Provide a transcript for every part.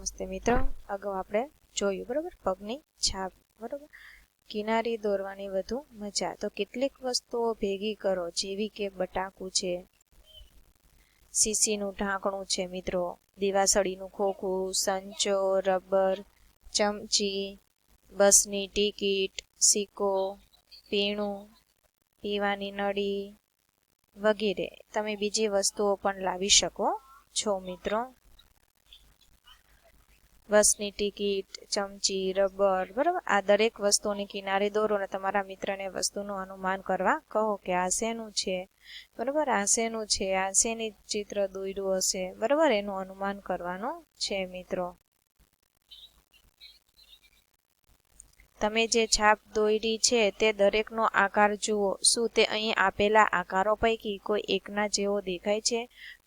નમસ્તે મિત્રો, અગાઉ આપણે જોયું બરાબર પગની છાપ બરાબર. કિનારી દોરવાની વધુ મજા. તો કેટલીક વસ્તુઓ ભેગી કરો જેવી કે બટાકું છે, સીસીનું ઢાંકણું છે મિત્રો, દીવાસળીનું ખોખું, સંચો, રબર, ચમચી, બસની ટિકિટ, સિક્કો, પીણું, પીવાની નળી વગેરે. તમે બીજી વસ્તુઓ પણ લાવી શકો છો મિત્રો. બસની ટિકિટ, ચમચી, રબર બરાબર, આ દરેક વસ્તુની કિનારે દોરો અને તમારા મિત્રને વસ્તુનું અનુમાન કરવા કહો કે આ શેનું છે બરાબર, આ શેનું છે, આ શેની ચિત્ર દોર્યું હશે બરાબર, એનું અનુમાન કરવાનું છે મિત્રો. તમે જે છાપ દોરી છે તે દરેકનો આકાર જુઓ. શું તે અહીં આપેલા આકારો પૈકી કોઈ એકના જેવો દેખાય છે?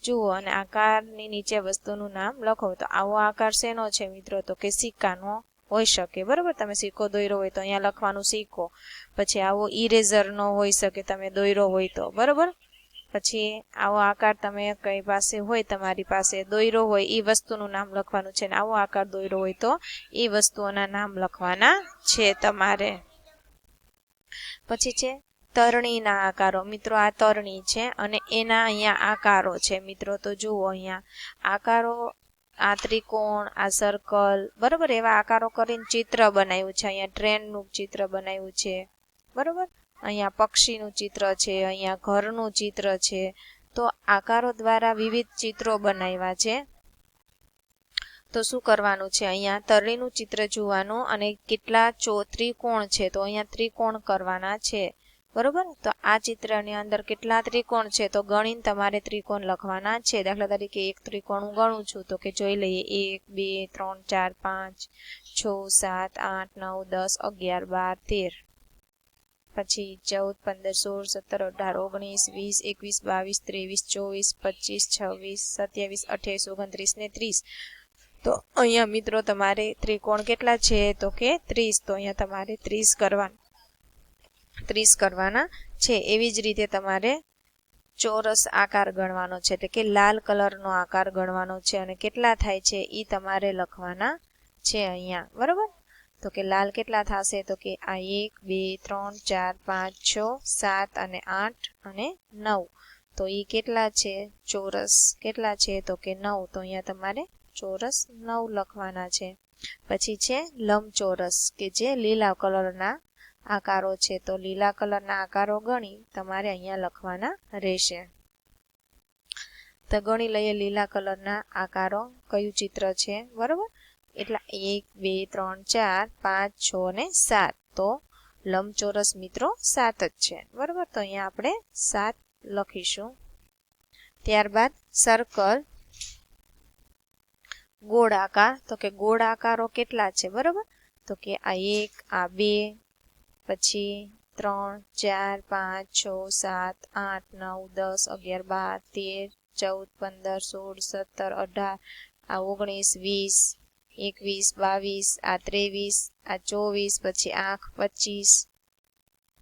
જુઓ અને આકારની નીચે વસ્તુનું નામ લખો. તો આવો આકાર શેનો છે મિત્રો? તો કે સિક્કાનો હોઈ શકે બરાબર. તમે સિક્કો દોર્યો હોય તો અહીંયા લખવાનું સિક્કો. પછી આવો ઇરેઝરનો હોઈ શકે તમે દોર્યો હોય તો બરાબર. પછી આવો આકાર તમે કઈ પાસે હોય, તમારી પાસે દોર્યો હોય એ વસ્તુનું નામ લખવાનું છે. ને આવો આકાર દોર્યો હોય તો એ વસ્તુઓના નામ લખવાના છે તમારે. પછી છે તરણીના આકારો. મિત્રો આ તરણી છે અને એના અહીંયા આકારો છે મિત્રો. તો જુઓ અહીંયા આકારો, આ ત્રિકોણ, આ સર્કલ બરાબર, એવા આકારો કરીને ચિત્ર બનાવ્યું છે. અહીંયા ટ્રેનનું ચિત્ર બનાવ્યું છે બરાબર, અહીંયા પક્ષીનું ચિત્ર છે, અહીંયા ઘરનું ચિત્ર છે. તો આકારો દ્વારા વિવિધ ચિત્રો બનાવ્યા છે. તો શું કરવાનું છે? અહીંયા તરણીનું ચિત્ર જોવાનું અને કેટલા ત્રિકોણ છે તો અહીંયા ત્રિકોણ કરવાના છે બરોબર. તો આ ચિત્રની અંદર કેટલા ત્રિકોણ છે તો ગણીને તમારે ત્રિકોણ લખવાના છે. દાખલા તરીકે એક ત્રિકોણ હું ગણું છું તો કે જોઈ લઈએ 1 2 3 4 5 6 7 8 9 10 11 12 13, પછી 14 15 16 17 18 19 20 21 22 23 24 25 26 27 28 29 ને 30. તો અહીંયા મિત્રો તમારે ત્રિકોણ કેટલા છે તો કે 30. તો અહીંયા તમારે 30 કરવાના છે. એવી જ રીતે તમારે ચોરસ આકાર ગણવાનો છે, એટલે કે લાલ કલરનો આકાર ગણવાનો છે અને કેટલા થાય છે એ તમારે લખવાના છે અહીંયા બરોબર. તો કે લાલ કેટલા થશે તો કે આ 1 2 3 4 5 6 7 અને 8 અને 9. તો એ કેટલા છે ચોરસ કેટલા છે તો કે 9. તો અહીંયા તમારે ચોરસ 9 લખવાના છે. પછી છે લંબચોરસ કે જે લીલા કલરના આકારો છે. તો લીલા કલરના આકારો ગણી તમારે અહીંયા લખવાના રહેશે. તો ગણી લઈએ લીલા કલરના આકારો કયું ચિત્ર છે બરોબર. એટલે 1 2 3 4 5 6 અને 7. તો લંબચોરસ મિત્રો 7 જ છે બરોબર. તો અહીંયા આપણે 7 લખીશું. ત્યારબાદ સર્કલ, ગોળ આકાર. તો કે ગોળ આકારો કેટલા છે બરોબર. તો કે આ 1 આ 2 પછી 3 4 5 6 7 8 9 10 11 12 13 14 15 16 17 18 આ 19 20 21 22 આ 23 આ 24 પછી આંખ 25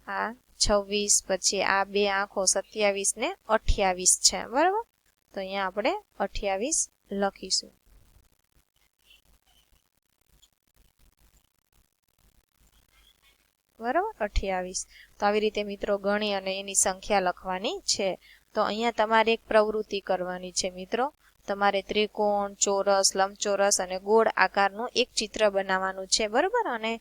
આ 26 પછી આ બે આંખો 27 ને 28 છે બરાબર. તો અહીંયા આપણે 28 લખીશું. બરાબર 28. તો આવી રીતે મિત્રો ગણી અને એની સંખ્યા લખવાની છે. તો અહીંયા તમારે એક પ્રવૃત્તિ કરવાની છે મિત્રો. તમારે ત્રિકોણ, ચોરસ, લંબચોરસ અને ગોળ આકારનું એક ચિત્ર બનાવવાનું છે બરાબર. અને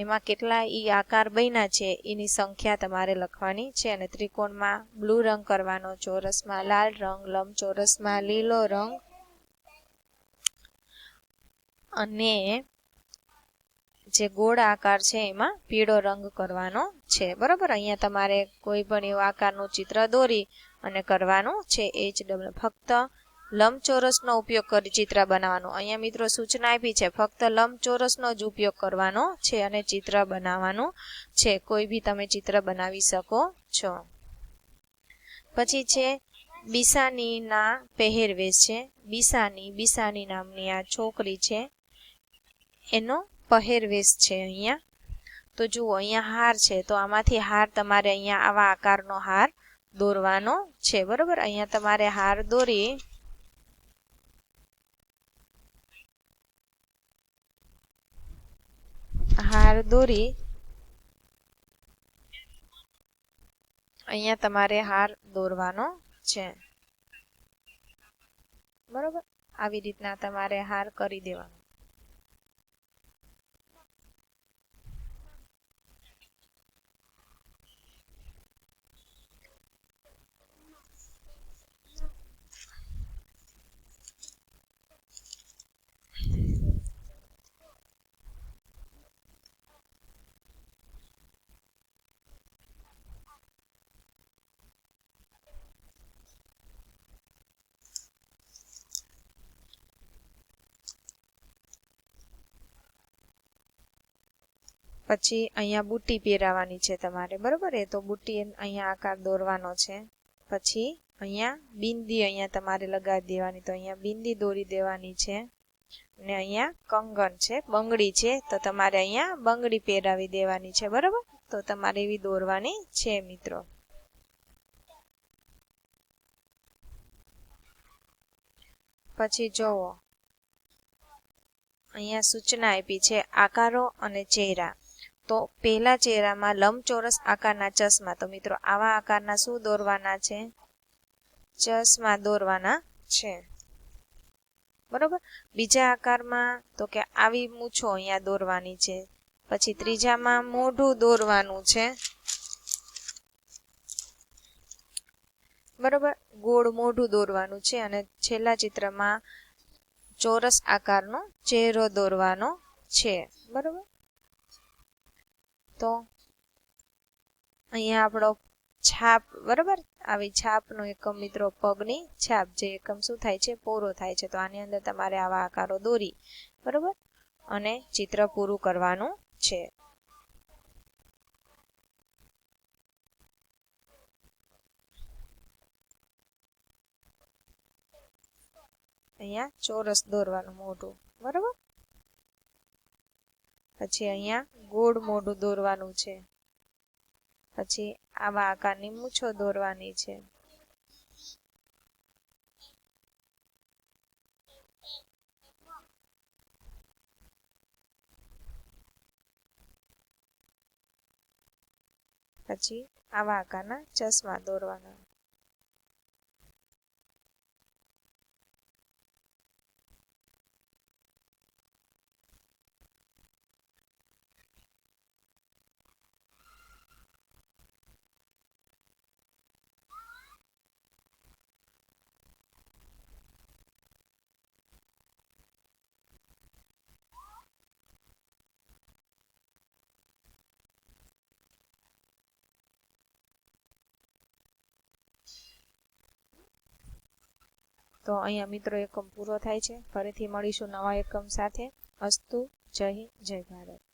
એમાં કેટલા ઈ આકાર બન્યા છે એની સંખ્યા તમારે લખવાની છે. અને ત્રિકોણમાં બ્લુ રંગ કરવાનો, ચોરસમાં લાલ રંગ, લંબચોરસમાં લીલો રંગ અને જે ગોળ આકાર છે એમાં પીળો રંગ કરવાનો છે બરોબર. અહીંયા તમારે કોઈ પણ એવો આકારનું ચિત્ર દોરી અને કરવાનું છે. ફક્ત લંબચોરસનો ઉપયોગ કરી ચિત્ર બનાવવાનું. અહીંયા મિત્રો સૂચના આપી છે ફક્ત લંબચોરસનો જ ઉપયોગ કરવાનો છે અને ચિત્ર બનાવવાનું છે. કોઈ બી તમે ચિત્ર બનાવી શકો છો. પછી છે બિસાનીના પહેરવેશ છે. બિસાની નામની આ છોકરી છે, એનો પહેરવેશ છે અહીંયા. તો જુઓ અહીંયા હાર છે. તો આમાંથી હાર તમારે અહીંયા આવા આકારનો હાર દોરવાનો છે બરોબર. અહીંયા તમારે હાર દોરી હાર દોરી અહીંયા તમારે હાર દોરવાનો છે, બરોબર. આવી રીતના તમારે હાર કરી દેવાનો. પછી અહીંયા બુટ્ટી પહેરાવાની છે તમારે, બરોબર. એ તો બુટ્ટી અહીંયા આકાર દોરવાનો છે. પછી અહીંયા બિંદી અહીંયા તમારે લગાવી દેવાની, તો અહીંયા બિંદી દોરી દેવાની છે. અને અહીંયા કંગન છે, બંગડી છે, તો તમારે અહીંયા બંગડી પહેરાવી દેવાની છે, બરોબર. તો તમારે એવી દોરવાની છે મિત્રો. પછી જોવો અહીંયા સૂચના આપી છે આકારો અને ચહેરા. તો પહેલા ચહેરામાં લંબચોરસ આકારના ચશ્મા, તો મિત્રો આવા આકારના શું દોરવાના છે? ચશ્મા દોરવાના છે, બરોબર. બીજા આકારમાં તો કે આવી મૂછો અહીંયા દોરવાની છે. પછી ત્રીજામાં મોઢું દોરવાનું છે, બરોબર. ગોળ મોઢું દોરવાનું છે. અને છેલ્લા ચિત્રમાં ચોરસ આકારનો ચહેરો દોરવાનો છે, બરોબર. તો અહીંયા આપણો છાપ, બરોબર. આવી છાપનો એકમ મિત્રો પગની છાપ, જે એકમ શું થાય છે? પૂરો થાય છે. તો આની અંદર તમારે આવા આકારો દોરી, બરોબર, અને ચિત્ર પૂરું કરવાનું છે. અહીંયા ચોરસ દોરવાનું મોઢું, બરોબર. પછી અહીંયા ગોળ મોઢું દોરવાનું છે. પછી આવા આકારની મૂછો દોરવાની છે. પછી આવા આકારના ચશ્મા દોરવાના. તો અહીંયા મિત્રો એકમ પૂરો થાય છે. ફરીથી મળીશું નવા એકમ સાથે. અસ્તુ. જય હિન્દ, જય ભારત.